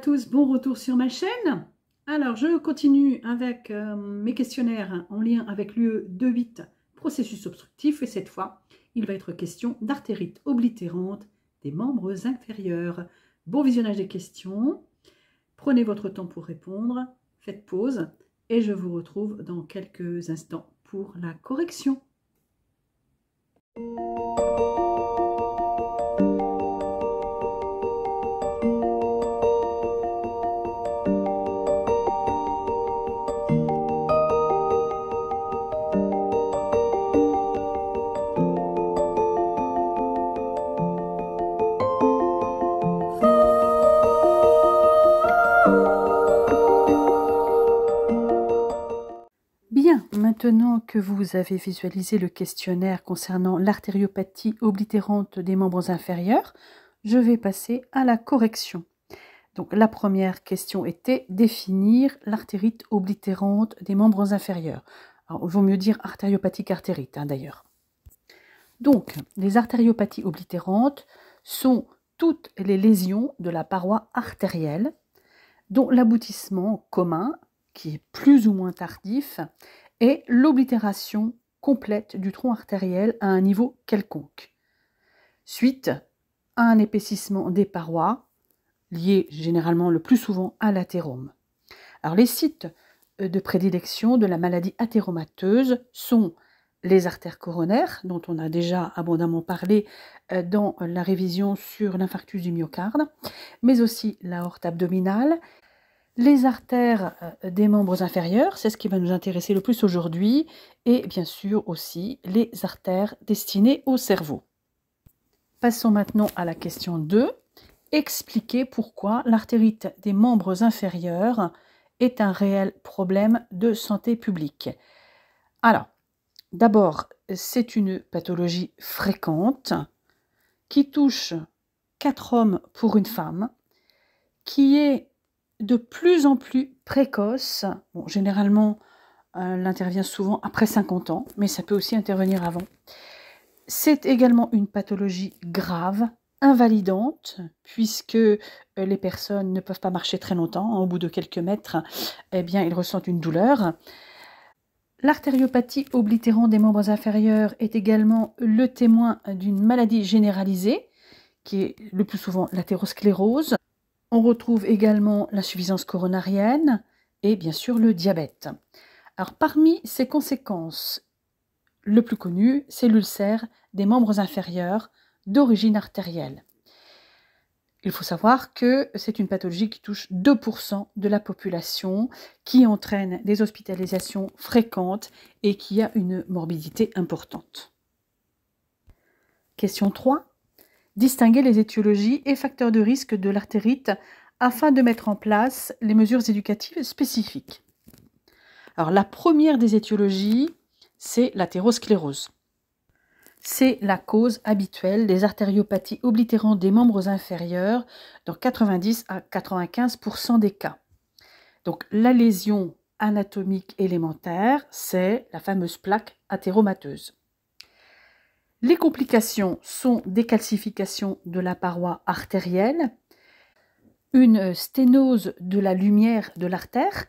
tous, bon retour sur ma chaîne. Alors, je continue avec mes questionnaires en lien avec l'UE28, processus obstructif, et cette fois, il va être question d'artérite oblitérante des membres inférieurs. Bon visionnage des questions, prenez votre temps pour répondre, faites pause, et je vous retrouve dans quelques instants pour la correction. Bien, maintenant que vous avez visualisé le questionnaire concernant l'artériopathie oblitérante des membres inférieurs, je vais passer à la correction. Donc la première question était définir l'artérite oblitérante des membres inférieurs. Alors, il vaut mieux dire artériopathie qu'artérite d'ailleurs. Donc, les artériopathies oblitérantes sont toutes les lésions de la paroi artérielle dont l'aboutissement commun, qui est plus ou moins tardif, est l'oblitération complète du tronc artériel à un niveau quelconque, suite à un épaississement des parois, lié généralement le plus souvent à l'athérome. Alors les sites de prédilection de la maladie athéromateuse sont les artères coronaires, dont on a déjà abondamment parlé dans la révision sur l'infarctus du myocarde, mais aussi l'aorte abdominale, les artères des membres inférieurs, c'est ce qui va nous intéresser le plus aujourd'hui, et bien sûr aussi les artères destinées au cerveau. Passons maintenant à la question 2. Expliquer pourquoi l'artérite des membres inférieurs est un réel problème de santé publique. Alors, d'abord, c'est une pathologie fréquente qui touche 4 hommes pour une femme, qui est de plus en plus précoce. Bon, généralement, elle intervient souvent après 50 ans, mais ça peut aussi intervenir avant. C'est également une pathologie grave, invalidante, puisque les personnes ne peuvent pas marcher très longtemps. Au bout de quelques mètres, eh bien, ils ressentent une douleur. L'artériopathie oblitérante des membres inférieurs est également le témoin d'une maladie généralisée, qui est le plus souvent l'athérosclérose. On retrouve également l'insuffisance coronarienne et bien sûr le diabète. Alors parmi ces conséquences, le plus connu, c'est l'ulcère des membres inférieurs d'origine artérielle. Il faut savoir que c'est une pathologie qui touche 2% de la population, qui entraîne des hospitalisations fréquentes et qui a une morbidité importante. Question 3. Distinguer les étiologies et facteurs de risque de l'artérite afin de mettre en place les mesures éducatives spécifiques. Alors, la première des étiologies, c'est l'athérosclérose. C'est la cause habituelle des artériopathies oblitérantes des membres inférieurs dans 90 à 95% des cas. Donc, la lésion anatomique élémentaire, c'est la fameuse plaque athéromateuse. Les complications sont des calcifications de la paroi artérielle, une sténose de la lumière de l'artère,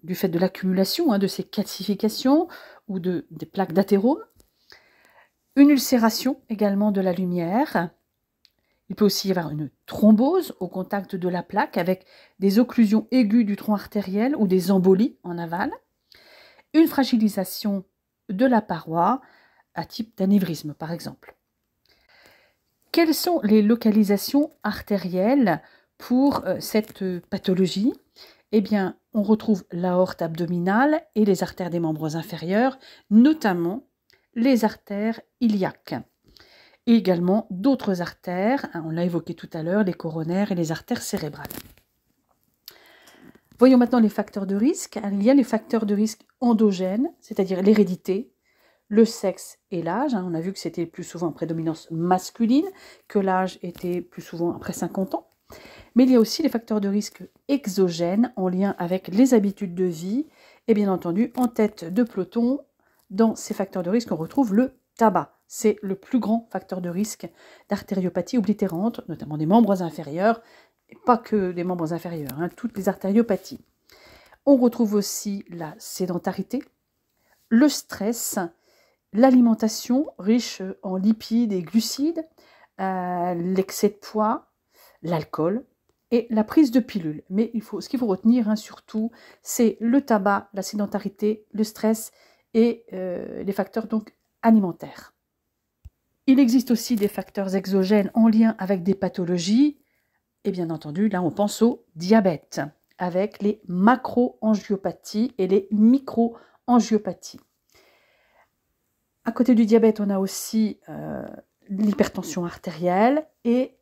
du fait de l'accumulation de ces calcifications ou des plaques d'athérome, une ulcération également de la lumière. Il peut aussi y avoir une thrombose au contact de la plaque avec des occlusions aiguës du tronc artériel ou des embolies en aval, une fragilisation de la paroi, à type d'anévrisme par exemple. Quelles sont les localisations artérielles pour cette pathologie? Eh bien, on retrouve l'aorte abdominale et les artères des membres inférieurs, notamment les artères iliaques. Et également d'autres artères, on l'a évoqué tout à l'heure, les coronaires et les artères cérébrales. Voyons maintenant les facteurs de risque. Il y a les facteurs de risque endogènes, c'est-à-dire l'hérédité, le sexe et l'âge. On a vu que c'était plus souvent en prédominance masculine, que l'âge était plus souvent après 50 ans. Mais il y a aussi les facteurs de risque exogènes en lien avec les habitudes de vie. Et bien entendu, en tête de peloton, dans ces facteurs de risque, on retrouve le tabac. C'est le plus grand facteur de risque d'artériopathie oblitérante, notamment des membres inférieurs, et pas que des membres inférieurs, hein, toutes les artériopathies. On retrouve aussi la sédentarité, le stress, l'alimentation riche en lipides et glucides, l'excès de poids, l'alcool et la prise de pilules. Mais ce qu'il faut retenir, hein, surtout, c'est le tabac, la sédentarité, le stress et les facteurs donc alimentaires. Il existe aussi des facteurs exogènes en lien avec des pathologies. Et bien entendu, là, on pense au diabète, avec les macroangiopathies et les microangiopathies. À côté du diabète, on a aussi l'hypertension artérielle et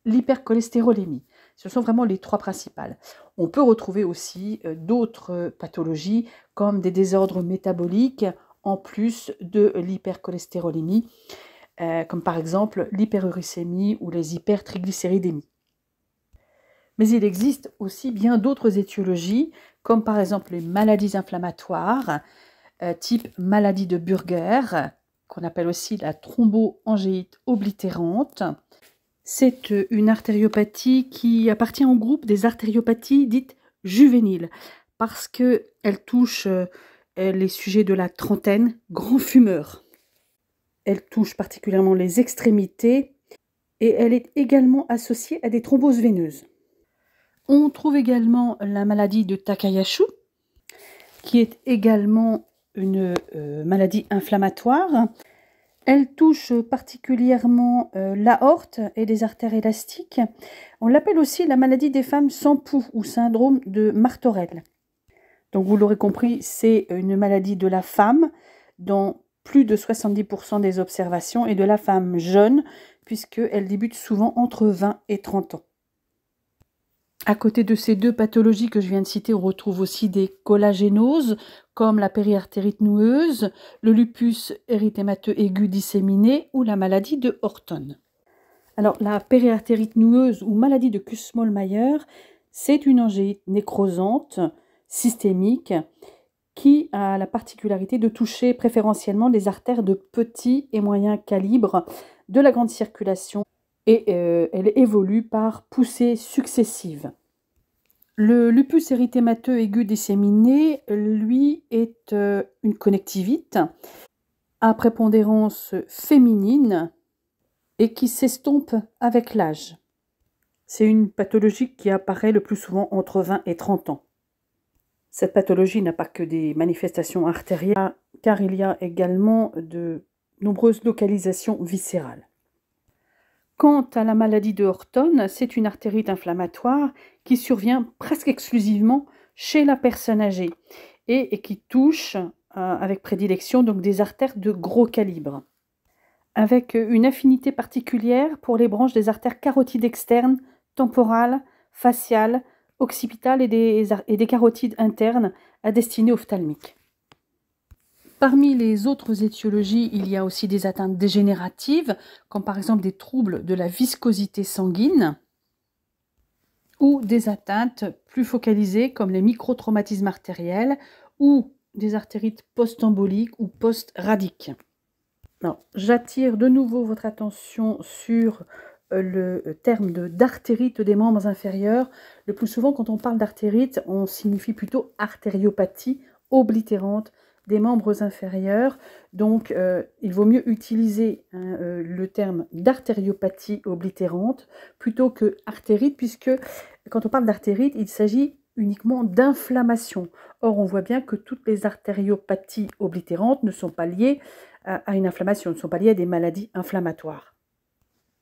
l'hypercholestérolémie. Ce sont vraiment les trois principales. On peut retrouver aussi d'autres pathologies comme des désordres métaboliques en plus de l'hypercholestérolémie, comme par exemple l'hyperuricémie ou les hypertriglycéridémies. Mais il existe aussi bien d'autres étiologies, comme par exemple les maladies inflammatoires, type maladie de Burger, qu'on appelle aussi la thromboangéite oblitérante. C'est une artériopathie qui appartient au groupe des artériopathies dites juvéniles, parce qu'elle touche les sujets de la trentaine, grands fumeurs. Elle touche particulièrement les extrémités et elle est également associée à des thromboses veineuses. On trouve également la maladie de Takayasu, qui est également une maladie inflammatoire. Elle touche particulièrement l'aorte et les artères élastiques. On l'appelle aussi la maladie des femmes sans pouls ou syndrome de Martorell. Donc vous l'aurez compris, c'est une maladie de la femme dans plus de 70% des observations et de la femme jeune, puisqu'elle débute souvent entre 20 et 30 ans. À côté de ces deux pathologies que je viens de citer, on retrouve aussi des collagénoses, comme la périartérite noueuse, le lupus érythémateux aigu disséminé ou la maladie de Horton. Alors, la périartérite noueuse ou maladie de Kussmaul-Meyer, c'est une angine nécrosante, systémique, qui a la particularité de toucher préférentiellement les artères de petit et moyen calibre de la grande circulation et elle évolue par poussées successives. Le lupus érythémateux aigu disséminé, lui, est une connectivite à prépondérance féminine et qui s'estompe avec l'âge. C'est une pathologie qui apparaît le plus souvent entre 20 et 30 ans. Cette pathologie n'a pas que des manifestations artérielles, car il y a également de nombreuses localisations viscérales. Quant à la maladie de Horton, c'est une artérite inflammatoire qui survient presque exclusivement chez la personne âgée et qui touche avec prédilection donc des artères de gros calibre, avec une affinité particulière pour les branches des artères carotides externes, temporales, faciales, occipitales et des carotides internes à destinée ophtalmique. Parmi les autres étiologies, il y a aussi des atteintes dégénératives, comme par exemple des troubles de la viscosité sanguine, ou des atteintes plus focalisées comme les microtraumatismes artériels ou des artérites post-emboliques ou post-radiques. J'attire de nouveau votre attention sur le terme d'artérite des membres inférieurs. Le plus souvent, quand on parle d'artérite, on signifie plutôt artériopathie oblitérante des membres inférieurs. Donc, il vaut mieux utiliser le terme d'artériopathie oblitérante plutôt que artérite, puisque quand on parle d'artérite, il s'agit uniquement d'inflammation. Or, on voit bien que toutes les artériopathies oblitérantes ne sont pas liées à une inflammation, ne sont pas liées à des maladies inflammatoires.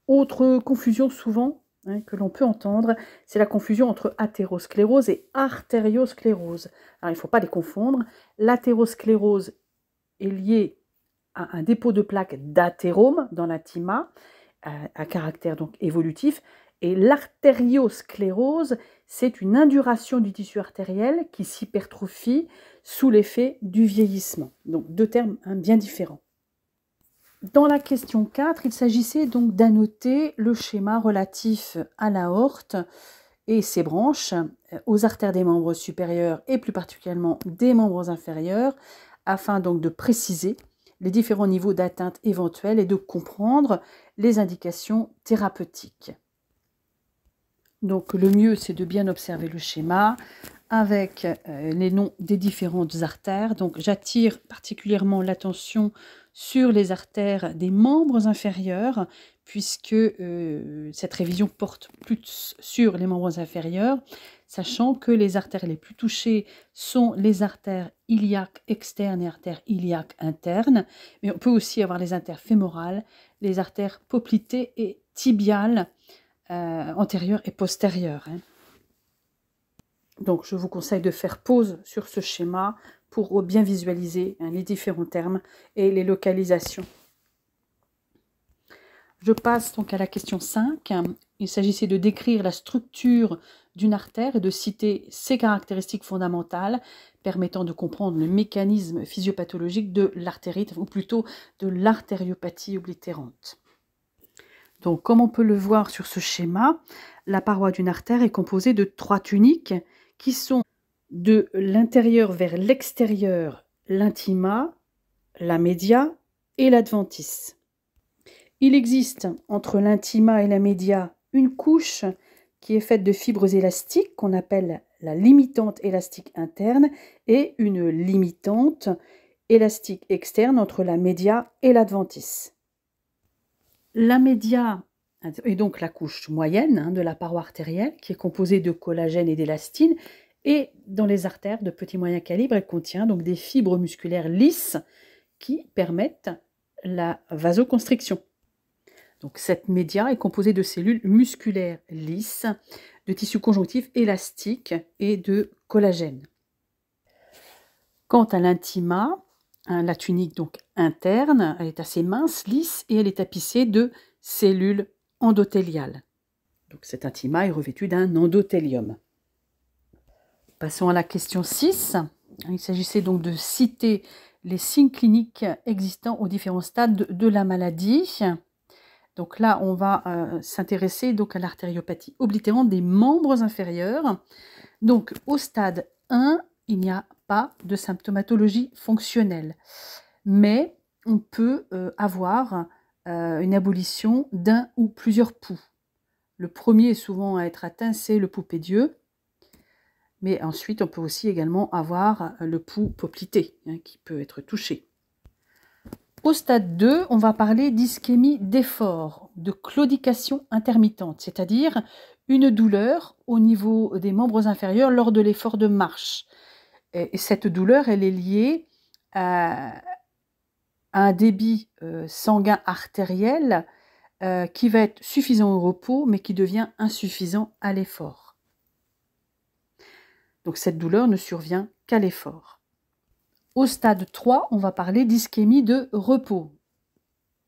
Autre confusion souvent que l'on peut entendre, c'est la confusion entre athérosclérose et artériosclérose. Alors, il ne faut pas les confondre. L'athérosclérose est liée à un dépôt de plaques d'athérome dans l'intima, à caractère donc évolutif, et l'artériosclérose, c'est une induration du tissu artériel qui s'hypertrophie sous l'effet du vieillissement. Donc deux termes bien différents. Dans la question 4, il s'agissait donc d'annoter le schéma relatif à l'aorte et ses branches, aux artères des membres supérieurs et plus particulièrement des membres inférieurs, afin donc de préciser les différents niveaux d'atteinte éventuels et de comprendre les indications thérapeutiques. Donc le mieux, c'est de bien observer le schéma avec les noms des différentes artères. Donc j'attire particulièrement l'attention sur les artères des membres inférieurs, puisque cette révision porte plus sur les membres inférieurs, sachant que les artères les plus touchées sont les artères iliaques externes et artères iliaques internes, mais on peut aussi avoir les artères fémorales, les artères poplitées et tibiales, antérieures et postérieures. Donc, je vous conseille de faire pause sur ce schéma pour bien visualiser les différents termes et les localisations. Je passe donc à la question 5. Il s'agissait de décrire la structure d'une artère et de citer ses caractéristiques fondamentales permettant de comprendre le mécanisme physiopathologique de l'artérite, ou plutôt de l'artériopathie oblitérante. Donc, comme on peut le voir sur ce schéma, la paroi d'une artère est composée de 3 tuniques qui sont de l'intérieur vers l'extérieur, l'intima, la média et l'adventice. Il existe entre l'intima et la média une couche qui est faite de fibres élastiques qu'on appelle la limitante élastique interne et une limitante élastique externe entre la média et l'adventice. La média est donc la couche moyenne de la paroi artérielle qui est composée de collagène et d'élastine, et dans les artères de petit moyen calibre, elle contient donc des fibres musculaires lisses qui permettent la vasoconstriction. Donc cette média est composée de cellules musculaires lisses, de tissus conjonctifs élastiques et de collagène. Quant à l'intima, la tunique donc interne, elle est assez mince, lisse, et elle est tapissée de cellules endothéliales. Donc cet intima est revêtu d'un endothélium. Passons à la question 6. Il s'agissait donc de citer les signes cliniques existants aux différents stades de la maladie. Donc là, on va s'intéresser donc à l'artériopathie oblitérante des membres inférieurs. Donc au stade 1, il n'y a pas de symptomatologie fonctionnelle, mais on peut avoir une abolition d'un ou plusieurs pouls. Le premier souvent à être atteint, c'est le pouls pédieux, mais ensuite on peut aussi également avoir le pouls poplité qui peut être touché. Au stade 2, on va parler d'ischémie d'effort, de claudication intermittente, c'est-à-dire une douleur au niveau des membres inférieurs lors de l'effort de marche. Et cette douleur, elle est liée à un débit sanguin artériel qui va être suffisant au repos, mais qui devient insuffisant à l'effort. Donc cette douleur ne survient qu'à l'effort. Au stade 3, on va parler d'ischémie de repos.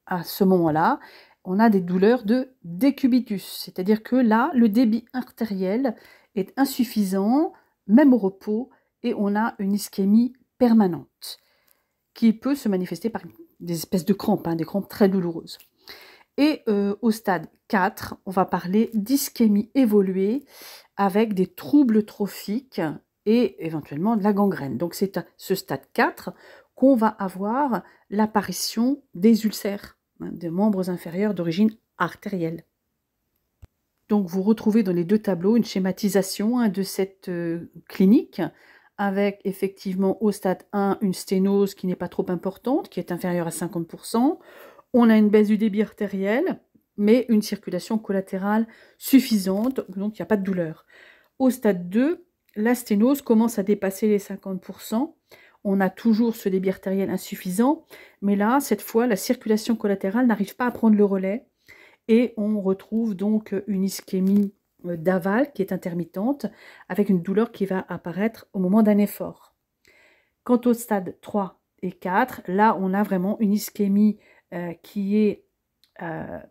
À ce moment-là, on a des douleurs de décubitus, c'est-à-dire que là, le débit artériel est insuffisant, même au repos, et on a une ischémie permanente qui peut se manifester par des espèces de crampes, des crampes très douloureuses. Et au stade 4, on va parler d'ischémie évoluée avec des troubles trophiques et éventuellement de la gangrène. Donc c'est à ce stade 4 qu'on va avoir l'apparition des ulcères, des membres inférieurs d'origine artérielle. Donc vous retrouvez dans les 2 tableaux une schématisation de cette clinique avec effectivement au stade 1 une sténose qui n'est pas trop importante, qui est inférieure à 50%. On a une baisse du débit artériel, mais une circulation collatérale suffisante, donc il n'y a pas de douleur. Au stade 2, la sténose commence à dépasser les 50%. On a toujours ce débit artériel insuffisant, mais là, cette fois, la circulation collatérale n'arrive pas à prendre le relais et on retrouve donc une ischémie d'aval qui est intermittente avec une douleur qui va apparaître au moment d'un effort. Quant au stade 3 et 4, là, on a vraiment une ischémie qui est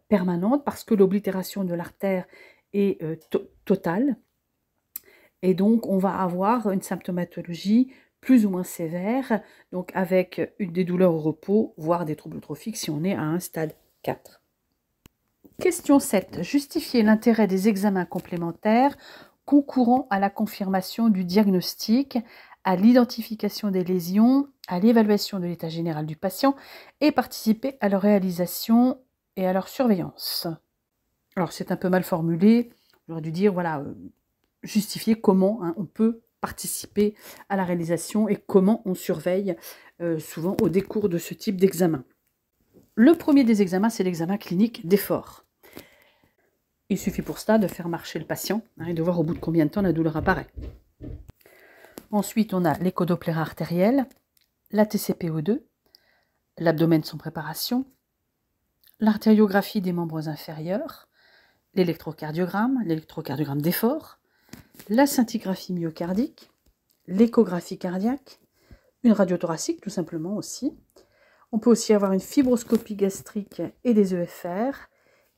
permanente parce que l'oblitération de l'artère est totale. Et donc, on va avoir une symptomatologie plus ou moins sévère, donc avec des douleurs au repos, voire des troubles trophiques si on est à un stade 4. Question 7. Justifier l'intérêt des examens complémentaires concourant à la confirmation du diagnostic, à l'identification des lésions, à l'évaluation de l'état général du patient et participer à leur réalisation et à leur surveillance. Alors c'est un peu mal formulé. j'aurais dû dire, voilà, justifier comment on peut participer à la réalisation et comment on surveille souvent au décours de ce type d'examen. Le premier des examens, c'est l'examen clinique d'effort. Il suffit pour cela de faire marcher le patient et de voir au bout de combien de temps la douleur apparaît. Ensuite, on a l'échodoppler artériel, la TCPO2, l'abdomen sans préparation, l'artériographie des membres inférieurs, l'électrocardiogramme d'effort, la scintigraphie myocardique, l'échographie cardiaque, une radiothoracique tout simplement aussi. On peut aussi avoir une fibroscopie gastrique et des EFR.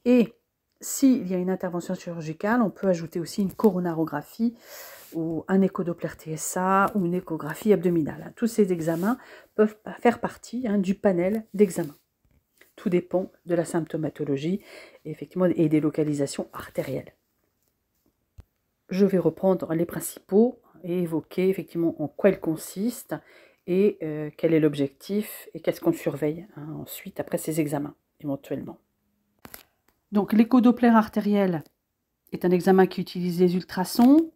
Et s'il y a une intervention chirurgicale, on peut ajouter aussi une coronarographie ou un échodoppler TSA ou une échographie abdominale. Tous ces examens peuvent faire partie du panel d'examens. Tout dépend de la symptomatologie effectivement, et des localisations artérielles. Je vais reprendre les principaux et évoquer effectivement en quoi ils consistent et quel est l'objectif et qu'est-ce qu'on surveille ensuite après ces examens éventuellement. Donc l'échodoppler artériel est un examen qui utilise les ultrasons,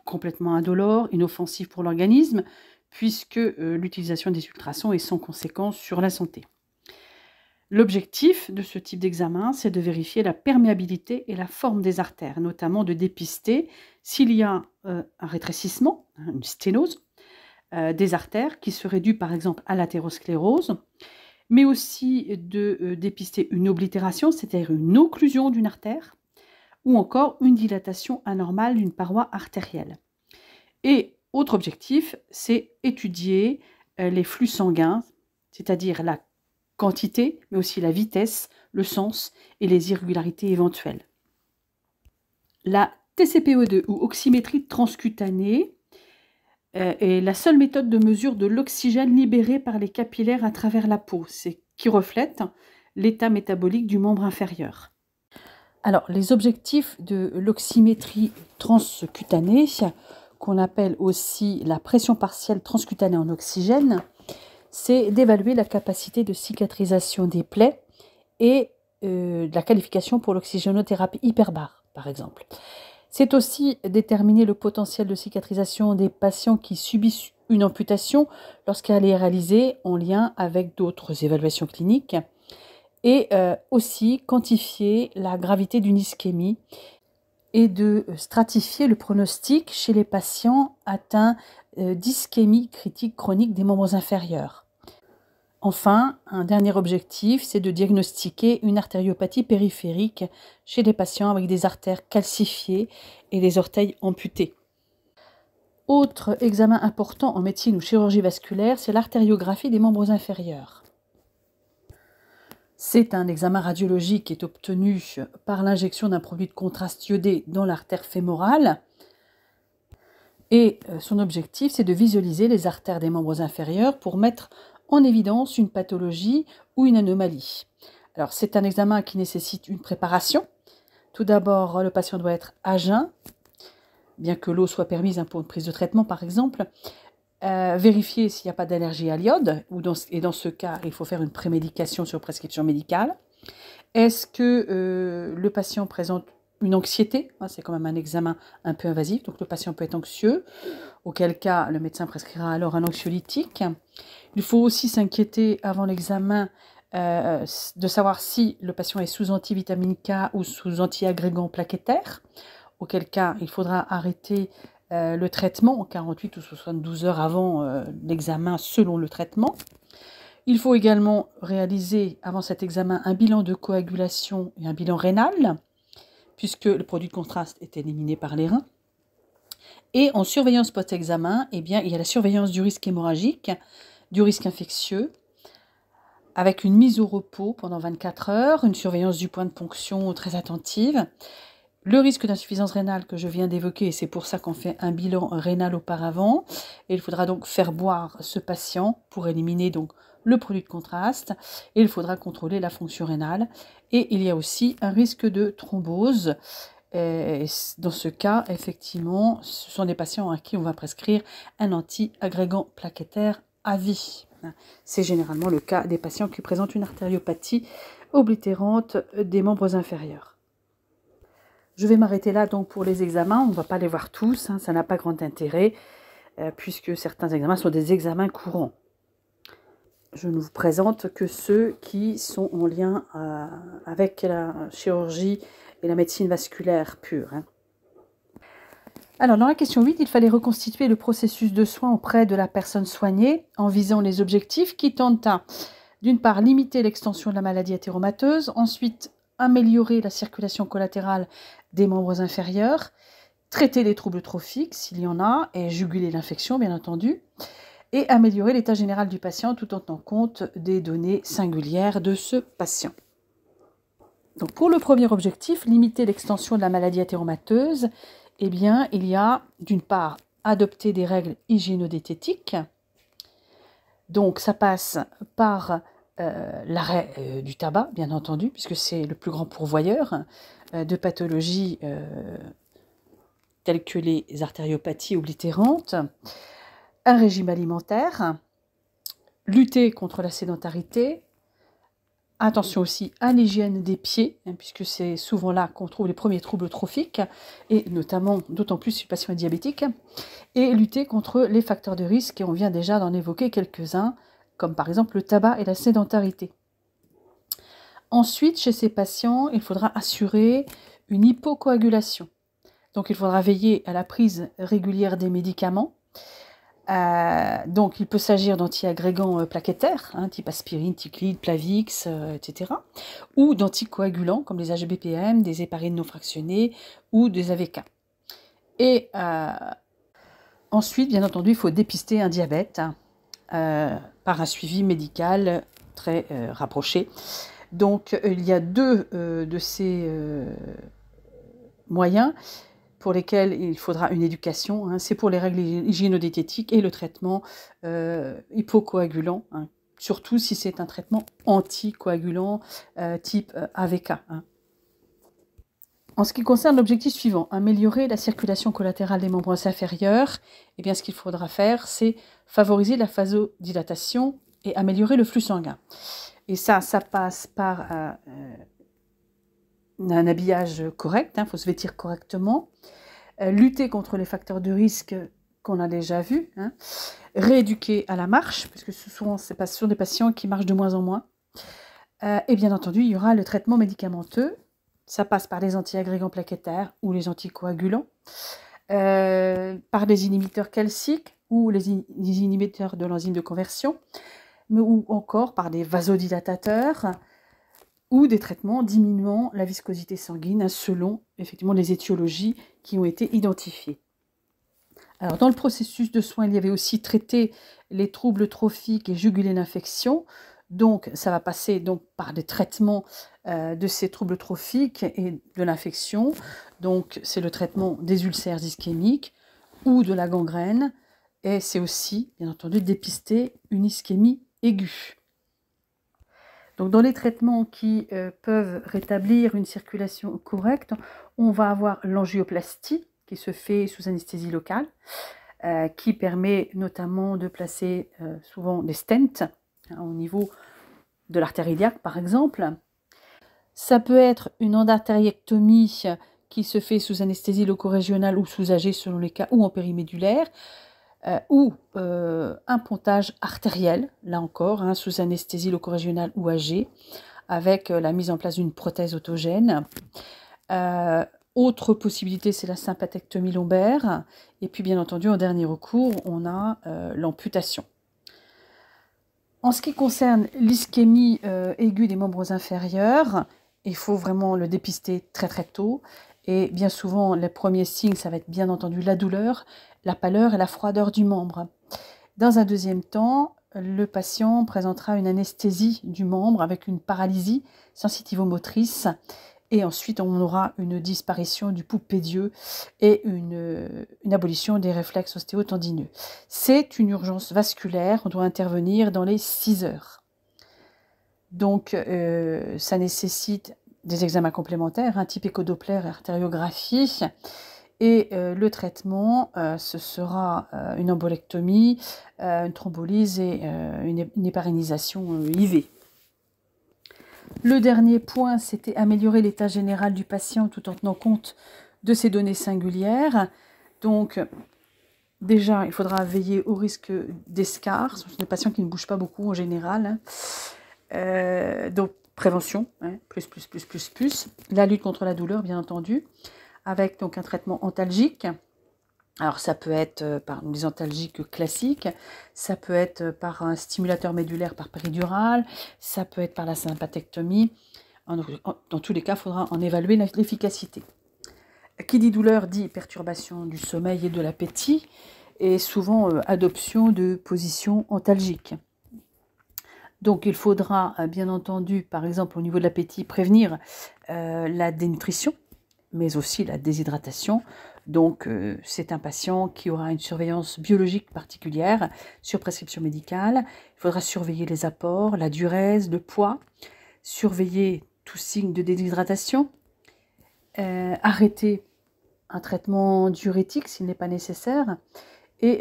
complètement indolore, inoffensif pour l'organisme, puisque l'utilisation des ultrasons est sans conséquence sur la santé. L'objectif de ce type d'examen, c'est de vérifier la perméabilité et la forme des artères, notamment de dépister s'il y a un rétrécissement, une sténose, des artères qui serait due par exemple à l'athérosclérose, mais aussi de dépister une oblitération, c'est-à-dire une occlusion d'une artère, ou encore une dilatation anormale d'une paroi artérielle. Et autre objectif, c'est étudier les flux sanguins, c'est-à-dire la quantité, mais aussi la vitesse, le sens et les irrégularités éventuelles. La TCPO2 ou oxymétrie transcutanée est la seule méthode de mesure de l'oxygène libéré par les capillaires à travers la peau, qui reflète l'état métabolique du membre inférieur. Alors, les objectifs de l'oxymétrie transcutanée, qu'on appelle aussi la pression partielle transcutanée en oxygène, c'est d'évaluer la capacité de cicatrisation des plaies et de la qualification pour l'oxygénothérapie hyperbare, par exemple. C'est aussi déterminer le potentiel de cicatrisation des patients qui subissent une amputation lorsqu'elle est réalisée en lien avec d'autres évaluations cliniques et aussi quantifier la gravité d'une ischémie et de stratifier le pronostic chez les patients atteints d'ischémie critique chronique des membres inférieurs. Enfin, un dernier objectif, c'est de diagnostiquer une artériopathie périphérique chez des patients avec des artères calcifiées et des orteils amputés. Autre examen important en médecine ou chirurgie vasculaire, c'est l'artériographie des membres inférieurs. C'est un examen radiologique qui est obtenu par l'injection d'un produit de contraste iodé dans l'artère fémorale. Et son objectif, c'est de visualiser les artères des membres inférieurs pour mettre en évidence une pathologie ou une anomalie. Alors, c'est un examen qui nécessite une préparation. Tout d'abord, le patient doit être à jeun, bien que l'eau soit permise pour une prise de traitement, par exemple. Vérifier s'il n'y a pas d'allergie à l'iode, et dans ce cas, il faut faire une prémédication sur prescription médicale. Est-ce que le patient présente une anxiété? C'est quand même un examen un peu invasif, donc le patient peut être anxieux, auquel cas le médecin prescrira alors un anxiolytique. Il faut aussi s'inquiéter avant l'examen de savoir si le patient est sous antivitamine K ou sous antiagrégant plaquettaire, auquel cas il faudra arrêter le traitement en 48 ou 72 heures avant l'examen selon le traitement. Il faut également réaliser avant cet examen un bilan de coagulation et un bilan rénal, puisque le produit de contraste est éliminé par les reins. Et en surveillance post-examen, il y a la surveillance du risque hémorragique, du risque infectieux, avec une mise au repos pendant 24 heures, une surveillance du point de ponction très attentive, le risque d'insuffisance rénale que je viens d'évoquer, et c'est pour ça qu'on fait un bilan rénal auparavant, et il faudra donc faire boire ce patient pour éliminer donc le produit de contraste, et il faudra contrôler la fonction rénale, et il y a aussi un risque de thrombose. Dans ce cas, effectivement, ce sont des patients à qui on va prescrire un anti-agrégant plaquettaire à vie. C'est généralement le cas des patients qui présentent une artériopathie oblitérante des membres inférieurs. Je vais m'arrêter là donc pour les examens. On ne va pas les voir tous, hein, ça n'a pas grand intérêt, puisque certains examens sont des examens courants. Je ne vous présente que ceux qui sont en lien avec la chirurgie et la médecine vasculaire pure, hein. Alors, dans la question 8, il fallait reconstituer le processus de soins auprès de la personne soignée en visant les objectifs qui tendent à, d'une part, limiter l'extension de la maladie athéromateuse, ensuite, améliorer la circulation collatérale des membres inférieurs, traiter les troubles trophiques s'il y en a, et juguler l'infection, bien entendu, et améliorer l'état général du patient tout en tenant compte des données singulières de ce patient. Donc, pour le premier objectif, limiter l'extension de la maladie athéromateuse, eh bien, il y a, d'une part, adopter des règles hygiéno-diététiques. Donc, ça passe par l'arrêt du tabac, bien entendu, puisque c'est le plus grand pourvoyeur de pathologies telles que les artériopathies oblitérantes, un régime alimentaire, lutter contre la sédentarité, attention aussi à l'hygiène des pieds, hein, puisque c'est souvent là qu'on trouve les premiers troubles trophiques, et notamment, d'autant plus si le patient est diabétique, et lutter contre les facteurs de risque, et on vient déjà d'en évoquer quelques-uns, comme par exemple le tabac et la sédentarité. Ensuite, chez ces patients, il faudra assurer une hypocoagulation. Donc il faudra veiller à la prise régulière des médicaments. Donc il peut s'agir d'antiagrégants plaquettaires, hein, type aspirine, Ticlide, Plavix, etc. Ou d'anticoagulants comme les HBPM, des héparines non fractionnées ou des AVK. Et ensuite, bien entendu, il faut dépister un diabète par un suivi médical très rapproché. Donc il y a deux de ces moyens pour lesquels il faudra une éducation, hein. C'est pour les règles hygiéno-diététiques et le traitement hypocoagulant, hein, surtout si c'est un traitement anticoagulant type AVK, hein. En ce qui concerne l'objectif suivant, améliorer la circulation collatérale des membres inférieurs, eh bien, ce qu'il faudra faire, c'est favoriser la vasodilatation et améliorer le flux sanguin. Et ça passe par un habillage correct, hein, faut se vêtir correctement, lutter contre les facteurs de risque qu'on a déjà vus, hein, rééduquer à la marche, parce que ce sont des patients qui marchent de moins en moins. Et bien entendu, il y aura le traitement médicamenteux. Ça passe par les antiagrégants plaquettaires ou les anticoagulants, par les inhibiteurs calciques ou les inhibiteurs de l'enzyme de conversion, ou encore par des vasodilatateurs, ou des traitements diminuant la viscosité sanguine selon effectivement les étiologies qui ont été identifiées. Alors, dans le processus de soins, il y avait aussi traité les troubles trophiques et juguler l'infection. Donc, ça va passer donc, par des traitements de ces troubles trophiques et de l'infection. Donc, c'est le traitement des ulcères ischémiques ou de la gangrène. Et c'est aussi, bien entendu, dépister une ischémie aiguë. Donc, dans les traitements qui peuvent rétablir une circulation correcte, on va avoir l'angioplastie qui se fait sous anesthésie locale, qui permet notamment de placer souvent des stents hein, au niveau de l'artère iliaque, par exemple. Ça peut être une endartériectomie qui se fait sous anesthésie loco-régionale ou sous AG selon les cas, ou en périmédulaire. Ou un pontage artériel, là encore, hein, sous anesthésie loco-régionale ou AG, avec la mise en place d'une prothèse autogène. Autre possibilité, c'est la sympathectomie lombaire. Et puis, bien entendu, en dernier recours, on a l'amputation. En ce qui concerne l'ischémie aiguë des membres inférieurs, il faut vraiment le dépister très très tôt. Et bien souvent, les premiers signes, ça va être bien entendu la douleur, la pâleur et la froideur du membre. Dans un deuxième temps, le patient présentera une anesthésie du membre avec une paralysie sensitivo-motrice. Et ensuite, on aura une disparition du pouls pédieux et une abolition des réflexes ostéotendineux. C'est une urgence vasculaire, on doit intervenir dans les 6 heures. Donc, ça nécessite des examens complémentaires, un type échodoppler et artériographie. Et le traitement, ce sera une embolectomie, une thrombolyse et une hépaриnisation IV. Le dernier point, c'était améliorer l'état général du patient tout en tenant compte de ses données singulières. Donc, déjà, il faudra veiller au risque d'escarres. Ce sont des patients qui ne bougent pas beaucoup en général. Donc, prévention, hein, plus. La lutte contre la douleur, bien entendu, avec donc un traitement antalgique. Alors, ça peut être par des antalgiques classiques, ça peut être par un stimulateur médulaire par péridurale, ça peut être par la sympathectomie. Dans tous les cas, il faudra en évaluer l'efficacité. Qui dit douleur dit perturbation du sommeil et de l'appétit, et souvent adoption de positions antalgiques. Donc il faudra bien entendu, par exemple au niveau de l'appétit, prévenir la dénutrition, mais aussi la déshydratation. Donc c'est un patient qui aura une surveillance biologique particulière sur prescription médicale. Il faudra surveiller les apports, la diurèse, le poids, surveiller tout signe de déshydratation, arrêter un traitement diurétique s'il n'est pas nécessaire et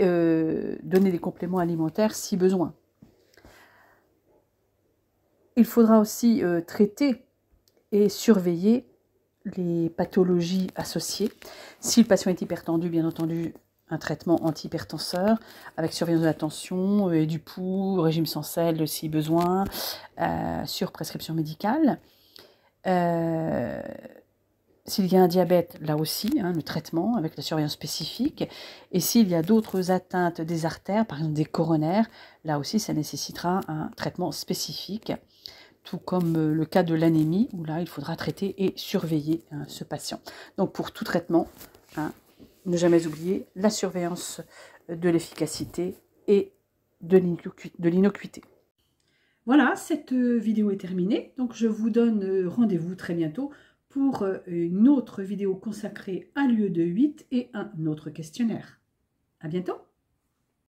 donner des compléments alimentaires si besoin. Il faudra aussi traiter et surveiller les pathologies associées. Si le patient est hypertendu, bien entendu, un traitement antihypertenseur avec surveillance de la tension et du pouls, régime sans sel si besoin, sur prescription médicale. S'il y a un diabète, là aussi, le traitement avec la surveillance spécifique. Et s'il y a d'autres atteintes des artères, par exemple des coronaires, là aussi, ça nécessitera un traitement spécifique. Tout comme le cas de l'anémie, où là, il faudra traiter et surveiller ce patient. Donc, pour tout traitement, ne jamais oublier la surveillance de l'efficacité et de l'innocuité. Voilà, cette vidéo est terminée. Donc, je vous donne rendez-vous très bientôt pour une autre vidéo consacrée à l'UE2 8 et un autre questionnaire. À bientôt!